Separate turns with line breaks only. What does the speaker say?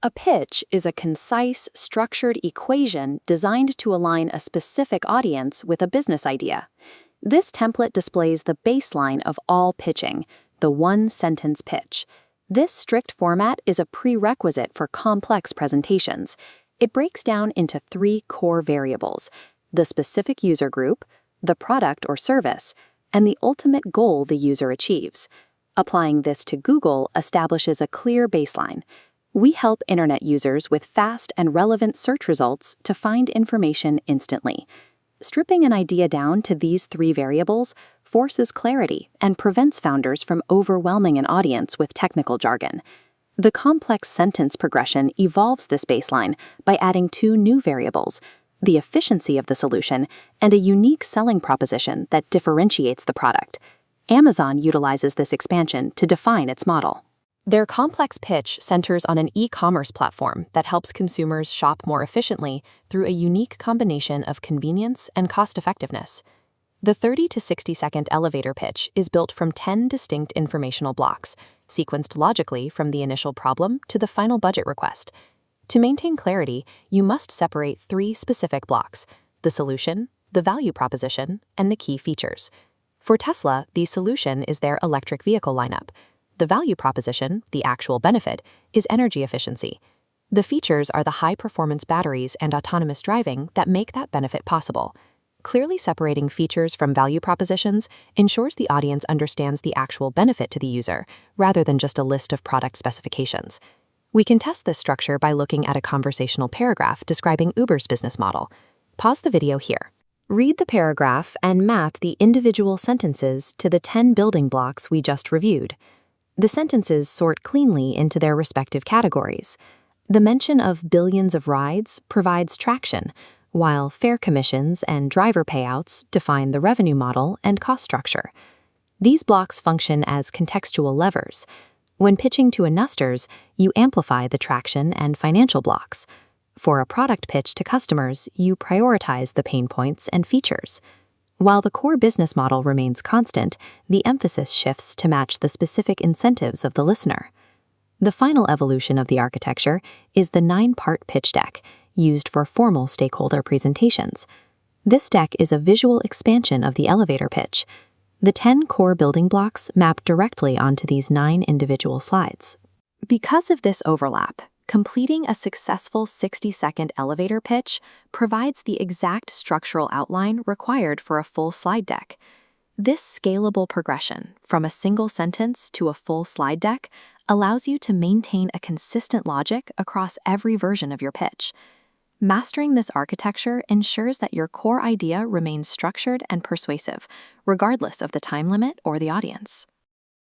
A pitch is a concise, structured equation designed to align a specific audience with a business idea. This template displays the baseline of all pitching, the one-sentence pitch. This strict format is a prerequisite for complex presentations. It breaks down into 3 core variables: the specific user group, the product or service, and the ultimate goal the user achieves. Applying this to Google establishes a clear baseline. We help internet users with fast and relevant search results to find information instantly. Stripping an idea down to these 3 variables forces clarity and prevents founders from overwhelming an audience with technical jargon. The complex sentence progression evolves this baseline by adding 2 new variables: the efficiency of the solution and a unique selling proposition that differentiates the product. Amazon utilizes this expansion to define its model. Their complex pitch centers on an e-commerce platform that helps consumers shop more efficiently through a unique combination of convenience and cost-effectiveness. The 30 to 60-second elevator pitch is built from 10 distinct informational blocks, sequenced logically from the initial problem to the final budget request. To maintain clarity, you must separate 3 specific blocks: the solution, the value proposition, and the key features. For Tesla, the solution is their electric vehicle lineup. The value proposition, the actual benefit, is energy efficiency. The features are the high-performance batteries and autonomous driving that make that benefit possible. Clearly separating features from value propositions ensures the audience understands the actual benefit to the user, rather than just a list of product specifications. We can test this structure by looking at a conversational paragraph describing Uber's business model. Pause the video here. Read the paragraph and map the individual sentences to the 10 building blocks we just reviewed. The sentences sort cleanly into their respective categories. The mention of billions of rides provides traction, while fare commissions and driver payouts define the revenue model and cost structure. These blocks function as contextual levers. When pitching to investors, you amplify the traction and financial blocks. For a product pitch to customers, you prioritize the pain points and features. While the core business model remains constant, the emphasis shifts to match the specific incentives of the listener. The final evolution of the architecture is the 9-part pitch deck, used for formal stakeholder presentations. This deck is a visual expansion of the elevator pitch. The 10 core building blocks map directly onto these 9 individual slides. Because of this overlap, completing a successful 60-second elevator pitch provides the exact structural outline required for a full slide deck. This scalable progression, from a single sentence to a full slide deck, allows you to maintain a consistent logic across every version of your pitch. Mastering this architecture ensures that your core idea remains structured and persuasive, regardless of the time limit or the audience.